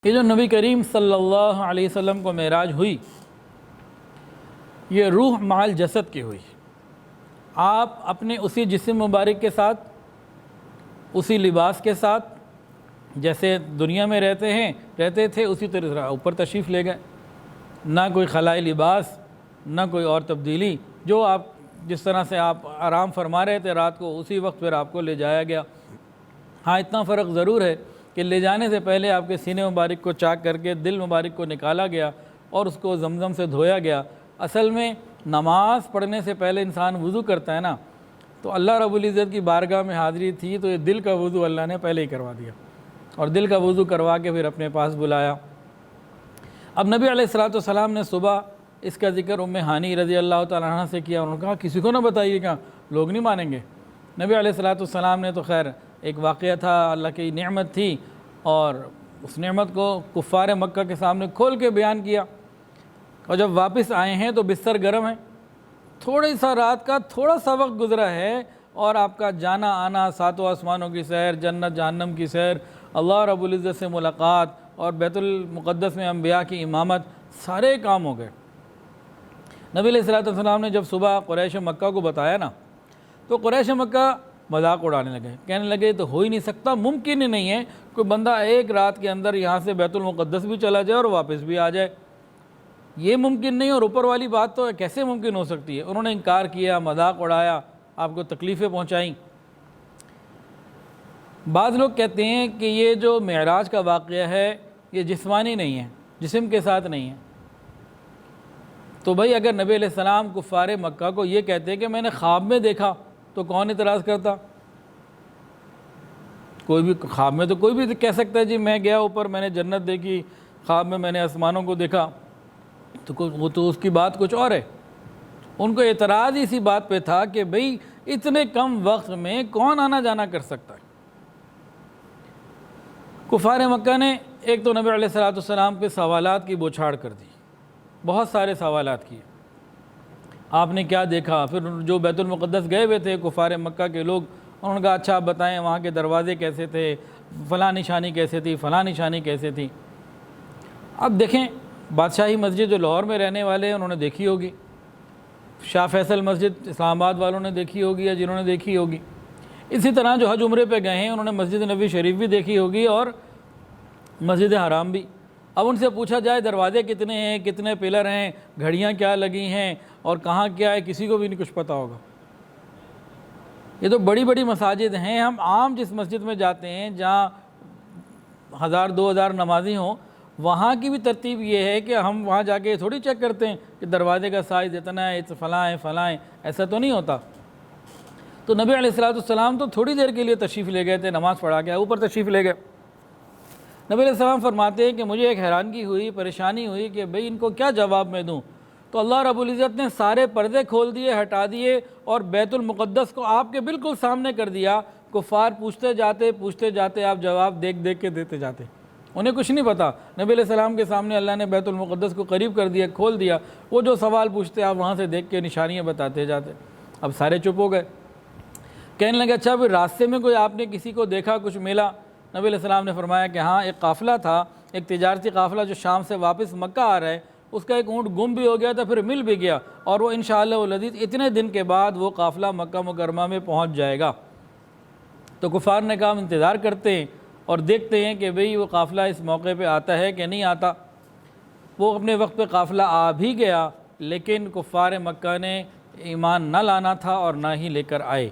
یہ جو نبی کریم صلی اللہ علیہ وسلم کو معراج ہوئی، یہ روح مال جسد کی ہوئی۔ آپ اپنے اسی جسم مبارک کے ساتھ، اسی لباس کے ساتھ جیسے دنیا میں رہتے تھے اسی طرح اوپر تشریف لے گئے، نہ کوئی خلائی لباس، نہ کوئی اور تبدیلی، جو آپ جس طرح سے آپ آرام فرما رہے تھے رات کو، اسی وقت پھر آپ کو لے جایا گیا۔ ہاں اتنا فرق ضرور ہے کہ لے جانے سے پہلے آپ کے سینے مبارک کو چاک کر کے دل مبارک کو نکالا گیا اور اس کو زمزم سے دھویا گیا۔ اصل میں نماز پڑھنے سے پہلے انسان وضو کرتا ہے نا، تو اللہ رب العزت کی بارگاہ میں حاضری تھی تو یہ دل کا وضو اللہ نے پہلے ہی کروا دیا، اور دل کا وضو کروا کے پھر اپنے پاس بلایا۔ اب نبی علیہ الصلوۃ والسلام نے صبح اس کا ذکر ام ہانی رضی اللہ تعالیٰ عنہ سے کیا۔ انہوں نے کہا کسی کو نہ بتائیے گا، لوگ نہیں مانیں گے۔ نبی علیہ الصلوۃ والسلام نے تو خیر ایک واقعہ تھا، اللہ کی نعمت تھی، اور اس نعمت کو کفار مکہ کے سامنے کھول کے بیان کیا۔ اور جب واپس آئے ہیں تو بستر گرم ہے، تھوڑی سا رات کا تھوڑا سا وقت گزرا ہے اور آپ کا جانا آنا، ساتوں آسمانوں کی سیر، جنت جہنم کی سیر، اللہ رب العزت سے ملاقات اور بیت المقدس میں انبیاء کی امامت، سارے کام ہو گئے۔ نبی علیہ الصلوۃ والسلام نے جب صبح قریش مکہ کو بتایا نا، تو قریش مکہ مذاق اڑانے لگے، کہنے لگے تو ہو ہی نہیں سکتا، ممکن ہی نہیں ہے کوئی بندہ ایک رات کے اندر یہاں سے بیت المقدس بھی چلا جائے اور واپس بھی آ جائے، یہ ممکن نہیں، اور اوپر والی بات تو کیسے ممکن ہو سکتی ہے۔ انہوں نے انکار کیا، مذاق اڑایا، آپ کو تکلیفیں پہنچائیں۔ بعض لوگ کہتے ہیں کہ یہ جو معراج کا واقعہ ہے یہ جسمانی نہیں ہے، جسم کے ساتھ نہیں ہے۔ تو بھائی اگر نبی علیہ السلام کفار مکہ کو یہ کہتے کہ میں نے خواب میں دیکھا تو کون اعتراض کرتا؟ کوئی بھی خواب میں تو کوئی بھی کہہ سکتا ہے جی میں گیا اوپر، میں نے جنت دیکھی، خواب میں میں نے آسمانوں کو دیکھا، تو وہ تو اس کی بات کچھ اور ہے۔ ان کو اعتراض اسی بات پہ تھا کہ بھئی اتنے کم وقت میں کون آنا جانا کر سکتا ہے۔ کفار مکہ نے ایک تو نبی علیہ الصلوۃ والسلام پہ سوالات کی بوچھاڑ کر دی، بہت سارے سوالات کیے، آپ نے کیا دیکھا؟ پھر جو بیت المقدس گئے ہوئے تھے کفار مکہ کے لوگ، انہوں نے کہا اچھا آپ بتائیں وہاں کے دروازے کیسے تھے، فلاں نشانی کیسے تھی، فلاں نشانی کیسے تھی۔ اب دیکھیں بادشاہی مسجد جو لاہور میں رہنے والے ہیں انہوں نے دیکھی ہوگی، شاہ فیصل مسجد اسلام آباد والوں نے دیکھی ہوگی یا جنہوں نے دیکھی ہوگی، اسی طرح جو حج عمرے پہ گئے ہیں انہوں نے مسجد نبوی شریف بھی دیکھی ہوگی اور مسجد حرام بھی۔ اب ان سے پوچھا جائے دروازے کتنے ہیں، کتنے پلر ہیں، گھڑیاں کیا لگی ہیں اور کہاں کیا ہے، کسی کو بھی نہیں کچھ پتہ ہوگا۔ یہ تو بڑی بڑی مساجد ہیں، ہم عام جس مسجد میں جاتے ہیں جہاں 1000 2000 نمازی ہوں، وہاں کی بھی ترتیب یہ ہے کہ ہم وہاں جا کے تھوڑی چیک کرتے ہیں کہ دروازے کا سائز اتنا ہے، فلاں ہے فلاں ہے، ایسا تو نہیں ہوتا۔ تو نبی علیہ الصلوۃ والسلام تو تھوڑی دیر کے لیے تشریف لے گئے تھے، نماز پڑھا کے اوپر تشریف لے گئے۔ نبی علیہ السلام فرماتے ہیں کہ مجھے ایک حیرانگی ہوئی، پریشانی ہوئی کہ بھئی ان کو کیا جواب میں دوں، تو اللہ رب العزت نے سارے پردے کھول دیے، ہٹا دیے، اور بیت المقدس کو آپ کے بالکل سامنے کر دیا۔ کفار پوچھتے جاتے آپ جواب دیکھ کے دیتے جاتے، انہیں کچھ نہیں پتا۔ نبی علیہ السلام کے سامنے اللہ نے بیت المقدس کو قریب کر دیا، کھول دیا، وہ جو سوال پوچھتے آپ وہاں سے دیکھ کے نشانیاں بتاتے جاتے۔ اب سارے چپ ہو گئے، کہنے لگے اچھا پھر راستے میں کوئی آپ نے کسی کو دیکھا، کچھ ملا؟ نبی علیہ السلام نے فرمایا کہ ہاں ایک قافلہ تھا، ایک تجارتی قافلہ جو شام سے واپس مکہ آ رہا ہے، اس کا ایک اونٹ گم بھی ہو گیا تھا، پھر مل بھی گیا، اور وہ انشاءاللہ العزیز اتنے دن کے بعد وہ قافلہ مکہ مکرمہ میں پہنچ جائے گا۔ تو کفار نے کہا ہم انتظار کرتے ہیں اور دیکھتے ہیں کہ بھئی وہ قافلہ اس موقع پہ آتا ہے کہ نہیں آتا۔ وہ اپنے وقت پہ قافلہ آ بھی گیا، لیکن کفار مکہ نے ایمان نہ لانا تھا اور نہ ہی لے کر آئے۔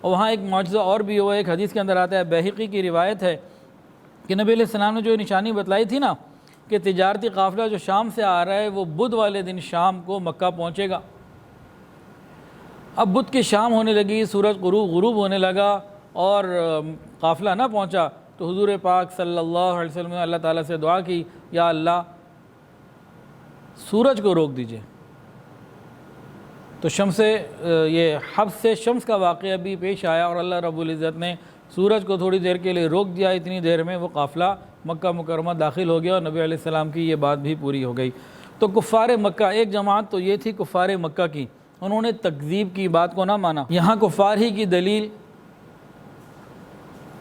اور وہاں ایک معجزہ اور بھی ہوا، ایک حدیث کے اندر آتا ہے، بیہقی کی روایت ہے کہ نبی علیہ السلام نے جو نشانی بتلائی تھی نا کہ تجارتی قافلہ جو شام سے آ رہا ہے وہ بدھ والے دن شام کو مکہ پہنچے گا۔ اب بدھ کی شام ہونے لگی، سورج غروب ہونے لگا اور قافلہ نہ پہنچا، تو حضور پاک صلی اللہ علیہ وسلم نے اللہ تعالیٰ سے دعا کی، یا اللہ سورج کو روک دیجئے۔ تو شمس یہ حبس سے شمس کا واقعہ بھی پیش آیا اور اللہ رب العزت نے سورج کو تھوڑی دیر کے لیے روک دیا، اتنی دیر میں وہ قافلہ مکہ مکرمہ داخل ہو گیا اور نبی علیہ السلام کی یہ بات بھی پوری ہو گئی۔ تو کفار مکہ ایک جماعت تو یہ تھی کفار مکہ کی، انہوں نے تکذیب کی، بات کو نہ مانا۔ یہاں کفار ہی کی دلیل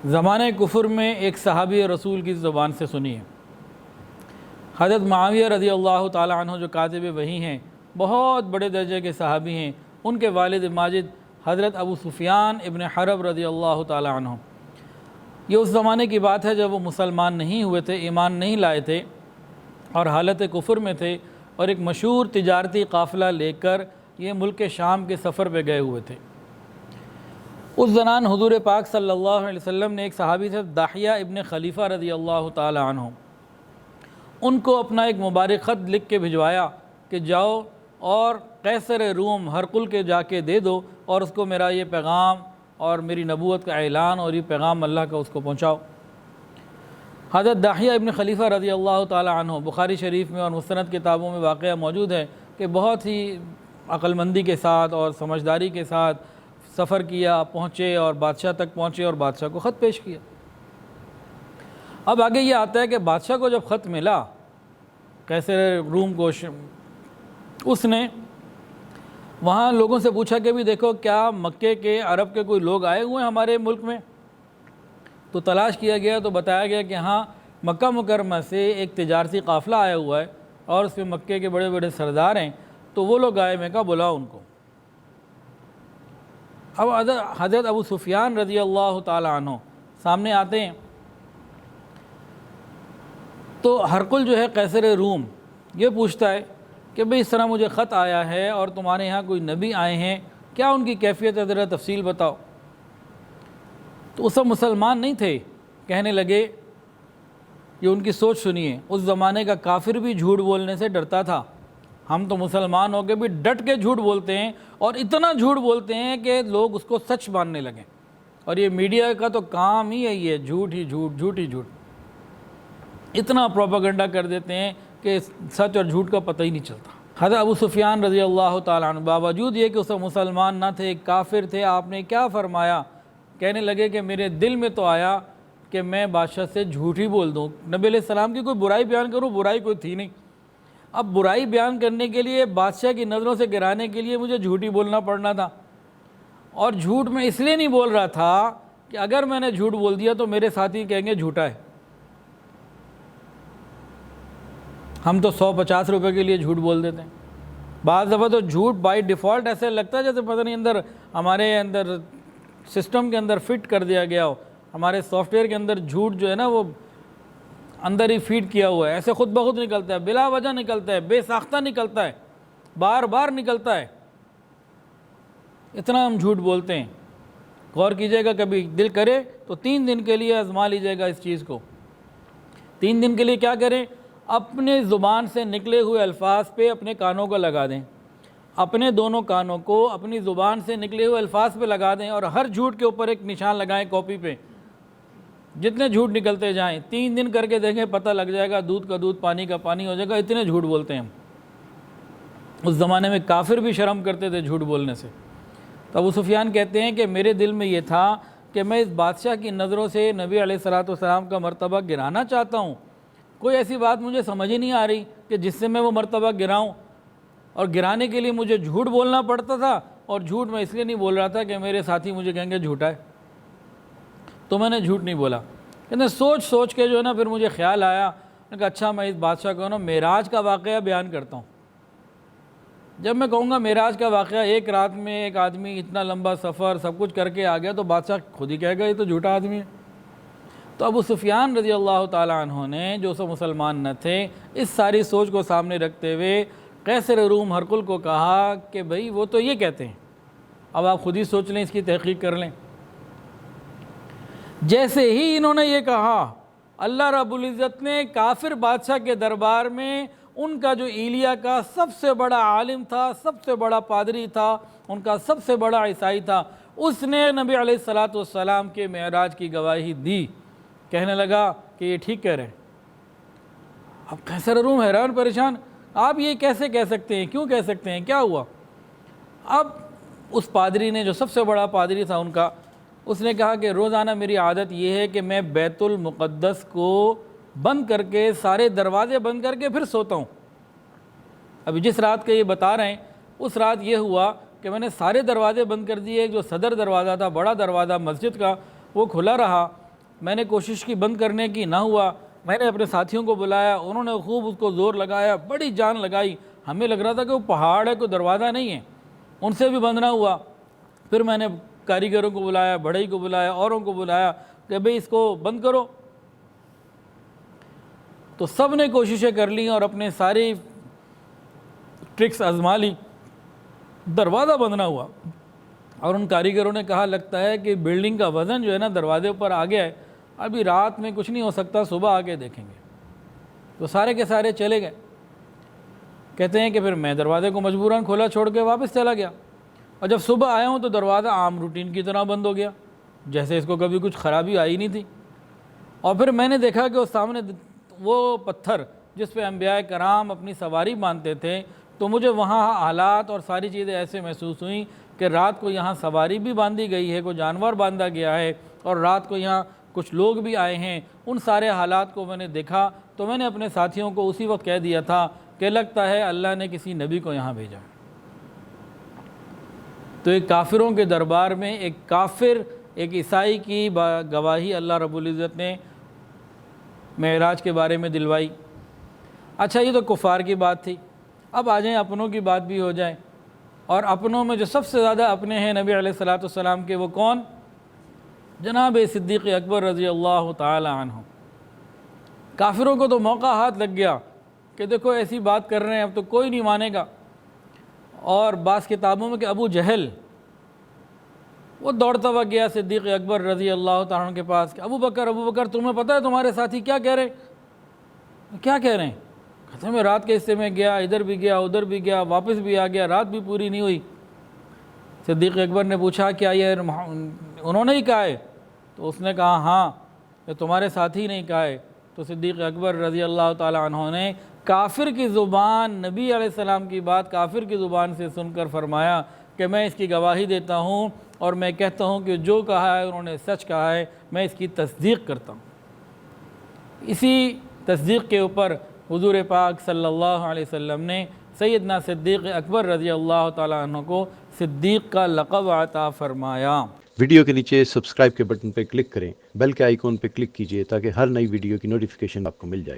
زمانہ کفر میں ایک صحابی رسول کی زبان سے سنی ہے۔ حضرت معاویہ رضی اللہ تعالیٰ عنہ جو کاتب وحی ہیں، بہت بڑے درجے کے صحابی ہیں، ان کے والد ماجد حضرت ابو سفیان ابن حرب رضی اللہ تعالیٰ عنہ، یہ اس زمانے کی بات ہے جب وہ مسلمان نہیں ہوئے تھے، ایمان نہیں لائے تھے اور حالت کفر میں تھے، اور ایک مشہور تجارتی قافلہ لے کر یہ ملک شام کے سفر پہ گئے ہوئے تھے۔ اس دوران حضور پاک صلی اللہ علیہ وسلم نے ایک صحابی سے داحیہ ابن خلیفہ رضی اللہ تعالی عنہ، ان کو اپنا ایک مبارک خط لکھ کے بھجوایا کہ جاؤ اور قیصر روم ہرقل کے جا کے دے دو اور اس کو میرا یہ پیغام اور میری نبوت کا اعلان اور یہ پیغام اللہ کا اس کو پہنچاؤ۔ حضرت داحیہ ابن خلیفہ رضی اللہ تعالی عنہ بخاری شریف میں اور مستند کتابوں میں واقعہ موجود ہے کہ بہت ہی عقل مندی کے ساتھ اور سمجھداری کے ساتھ سفر کیا، پہنچے اور بادشاہ تک پہنچے اور بادشاہ کو خط پیش کیا۔ اب آگے یہ آتا ہے کہ بادشاہ کو جب خط ملا قیصر روم کو، اس نے وہاں لوگوں سے پوچھا کہ بھی دیکھو کیا مکے کے عرب کے کوئی لوگ آئے ہوئے ہیں ہمارے ملک میں؟ تو تلاش کیا گیا تو بتایا گیا کہ ہاں مکہ مکرمہ سے ایک تجارتی قافلہ آیا ہوا ہے اور اس میں مکے کے بڑے بڑے سردار ہیں، تو وہ لوگ آئے، میں کہا بلاؤ ان کو۔ اب حضرت ابو سفیان رضی اللہ تعالی عنہ سامنے آتے ہیں تو ہرقل جو ہے قیصر روم یہ پوچھتا ہے کہ بھئی اس طرح مجھے خط آیا ہے اور تمہارے یہاں کوئی نبی آئے ہیں، کیا ان کی کیفیت ہے، ذرا تفصیل بتاؤ۔ تو اس وقت مسلمان نہیں تھے، کہنے لگے، یہ ان کی سوچ سنیے، اس زمانے کا کافر بھی جھوٹ بولنے سے ڈرتا تھا، ہم تو مسلمان ہو کے بھی ڈٹ کے جھوٹ بولتے ہیں اور اتنا جھوٹ بولتے ہیں کہ لوگ اس کو سچ ماننے لگیں، اور یہ میڈیا کا تو کام ہی ہے، یہ جھوٹ ہی جھوٹ، جھوٹ ہی جھوٹ، اتنا پروپیگنڈا کر دیتے ہیں کہ سچ اور جھوٹ کا پتہ ہی نہیں چلتا۔ حضرت ابو سفیان رضی اللہ تعالیٰ عنہ باوجود یہ کہ اس وقت مسلمان نہ تھے، کافر تھے، آپ نے کیا فرمایا؟ کہنے لگے کہ میرے دل میں تو آیا کہ میں بادشاہ سے جھوٹ ہی بول دوں، نبی علیہ السلام کی کوئی برائی بیان کروں، برائی کوئی تھی نہیں، اب برائی بیان کرنے کے لیے بادشاہ کی نظروں سے گرانے کے لیے مجھے جھوٹ ہی بولنا پڑنا تھا، اور جھوٹ میں اس لیے نہیں بول رہا تھا کہ اگر میں نے جھوٹ بول دیا تو میرے ساتھی کہیں گے جھوٹا ہے۔ ہم تو 150 روپے کے لیے جھوٹ بول دیتے ہیں، بعض دفعہ تو جھوٹ بائی ڈیفالٹ ایسے لگتا ہے جیسے پتہ نہیں اندر ہمارے اندر سسٹم کے اندر فٹ کر دیا گیا ہو، ہمارے سافٹ ویئر کے اندر جھوٹ جو ہے نا وہ اندر ہی فیڈ کیا ہوا ہے، ایسے خود بخود نکلتا ہے، بلا وجہ نکلتا ہے، بے ساختہ نکلتا ہے، بار بار نکلتا ہے، اتنا ہم جھوٹ بولتے ہیں۔ غور کیجئے گا، کبھی دل کرے تو 3 دن کے لیے آزما لیجئے گا اس چیز کو۔ 3 دن کے لیے کیا کریں؟ اپنے زبان سے نکلے ہوئے الفاظ پہ اپنے کانوں کو لگا دیں، اپنے دونوں کانوں کو اپنی زبان سے نکلے ہوئے الفاظ پہ لگا دیں، اور ہر جھوٹ کے اوپر ایک نشان لگائیں کاپی پہ، جتنے جھوٹ نکلتے جائیں 3 دن کر کے دیکھیں، پتہ لگ جائے گا، دودھ کا دودھ پانی کا پانی ہو جائے گا، اتنے جھوٹ بولتے ہیں ہم۔ اس زمانے میں کافر بھی شرم کرتے تھے جھوٹ بولنے سے۔ تو ابو سفیان کہتے ہیں کہ میرے دل میں یہ تھا کہ میں اس بادشاہ کی نظروں سے نبی علیہ السلام کا مرتبہ گرانا چاہتا ہوں، کوئی ایسی بات مجھے سمجھ ہی نہیں آ رہی کہ جس سے میں وہ مرتبہ گراؤں، اور گرانے کے لیے مجھے جھوٹ بولنا پڑتا تھا، اور جھوٹ میں اس لیے نہیں بول رہا تھا کہ میرے ساتھی مجھے کہیں گے جھوٹا ہے، تو میں نے جھوٹ نہیں بولا۔ کہتے سوچ کے جو ہے نا پھر مجھے خیال آیا، میں نے کہا اچھا میں اس بادشاہ کو نا معراج کا واقعہ بیان کرتا ہوں۔ جب میں کہوں گا معراج کا واقعہ، ایک رات میں ایک آدمی اتنا لمبا سفر سب کچھ کر کے آ گیا، تو بادشاہ خود ہی کہے گا یہ تو جھوٹا آدمی ہے۔ تو ابو سفیان رضی اللہ تعالیٰ عنہ نے، جو سب مسلمان نہ تھے، اس ساری سوچ کو سامنے رکھتے ہوئے قیصر روم ہرقل کو کہا کہ بھئی وہ تو یہ کہتے ہیں، اب آپ خود ہی سوچ لیں، اس کی تحقیق کر لیں۔ جیسے ہی انہوں نے یہ کہا، اللہ رب العزت نے کافر بادشاہ کے دربار میں ان کا جو ایلیا کا سب سے بڑا عالم تھا، سب سے بڑا پادری تھا، ان کا سب سے بڑا عیسائی تھا، اس نے نبی علیہ السلام کے معراج کی گواہی دی۔ کہنے لگا کہ یہ ٹھیک کہہ رہے ہیں۔ اب قیصر روم حیران پریشان، آپ یہ کیسے کہہ سکتے ہیں، کیوں کہہ سکتے ہیں، کیا ہوا؟ اب اس پادری نے، جو سب سے بڑا پادری تھا ان کا، اس نے کہا کہ روزانہ میری عادت یہ ہے کہ میں بیت المقدس کو بند کر کے، سارے دروازے بند کر کے پھر سوتا ہوں۔ ابھی جس رات کا یہ بتا رہے ہیں، اس رات یہ ہوا کہ میں نے سارے دروازے بند کر دیے، جو صدر دروازہ تھا، بڑا دروازہ مسجد کا، وہ کھلا رہا، میں نے کوشش کی بند کرنے کی، نہ ہوا، میں نے اپنے ساتھیوں کو بلایا، انہوں نے خوب اس کو زور لگایا، بڑی جان لگائی، ہمیں لگ رہا تھا کہ وہ پہاڑ ہے، کوئی دروازہ نہیں ہے، ان سے بھی بند نہ ہوا۔ پھر میں نے کاریگروں کو بلایا، بڑھئی کو بلایا، اوروں کو بلایا کہ بھئی اس کو بند کرو۔ تو سب نے کوششیں کر لی اور اپنے ساری ٹرکس آزما لی، دروازہ بند نہ ہوا۔ اور ان کاریگروں نے کہا لگتا ہے کہ بلڈنگ کا وزن جو ہے نا دروازے پر آ گیا ہے، ابھی رات میں کچھ نہیں ہو سکتا، صبح آ کے دیکھیں گے۔ تو سارے کے سارے چلے گئے۔ کہتے ہیں کہ پھر میں دروازے کو مجبوراً کھولا چھوڑ کے واپس چلا گیا، اور جب صبح آیا ہوں تو دروازہ عام روٹین کی طرح بند ہو گیا، جیسے اس کو کبھی کچھ خرابی آئی نہیں تھی۔ اور پھر میں نے دیکھا کہ اس سامنے وہ پتھر جس پہ انبیاء کرام اپنی سواری باندھتے تھے، تو مجھے وہاں حالات اور ساری چیزیں ایسے محسوس ہوئیں کہ رات کو یہاں سواری بھی باندھی گئی ہے، کوئی جانور باندھا گیا ہے، اور رات کو یہاں کچھ لوگ بھی آئے ہیں۔ ان سارے حالات کو میں نے دیکھا تو میں نے اپنے ساتھیوں کو اسی وقت کہہ دیا تھا کہ لگتا ہے اللہ نے کسی نبی کو یہاں بھیجا۔ تو ایک کافروں کے دربار میں ایک کافر، ایک عیسائی کی گواہی اللہ رب العزت نے معراج کے بارے میں دلوائی۔ اچھا، یہ تو کفار کی بات تھی، اب آ جائیں اپنوں کی بات بھی ہو جائے۔ اور اپنوں میں جو سب سے زیادہ اپنے ہیں نبی علیہ الصلوۃ والسلام کے، وہ کون؟ جناب صدیق اکبر رضی اللہ تعالی عنہ۔ کافروں کو تو موقع ہاتھ لگ گیا کہ دیکھو ایسی بات کر رہے ہیں، اب تو کوئی نہیں مانے گا۔ اور بعض کتابوں میں کہ ابو جہل وہ دوڑتا ہوا گیا صدیق اکبر رضی اللہ تعالیٰ عنہ کے پاس کہ ابو بکر تمہیں پتہ ہے تمہارے ساتھی کیا کہہ رہے ہیں؟ کیا کہہ رہے ہیں؟ کہتے ہیں میں رات کے حصے میں گیا، ادھر بھی گیا، ادھر بھی گیا، واپس بھی آ گیا، رات بھی پوری نہیں ہوئی۔ صدیق اکبر نے پوچھا کیا یہ انہوں نے ہی کہا ہے؟ تو اس نے کہا ہاں، یہ تمہارے ساتھی نہیں کہا ہے۔ تو صدیق اکبر رضی اللہ تعالیٰ عنہ نے کافر کی زبان، نبی علیہ السلام کی بات کافر کی زبان سے سن کر فرمایا کہ میں اس کی گواہی دیتا ہوں اور میں کہتا ہوں کہ جو کہا ہے انہوں نے سچ کہا ہے، میں اس کی تصدیق کرتا ہوں۔ اسی تصدیق کے اوپر حضور پاک صلی اللہ علیہ وسلم نے سیدنا صدیق اکبر رضی اللہ تعالیٰ عنہ کو صدیق کا لقب عطا فرمایا۔ ویڈیو کے نیچے سبسکرائب کے بٹن پہ کلک کریں، بیل کے آئیکن پہ کلک کیجئے تاکہ ہر نئی ویڈیو کی نوٹیفیکیشن آپ کو مل جائے۔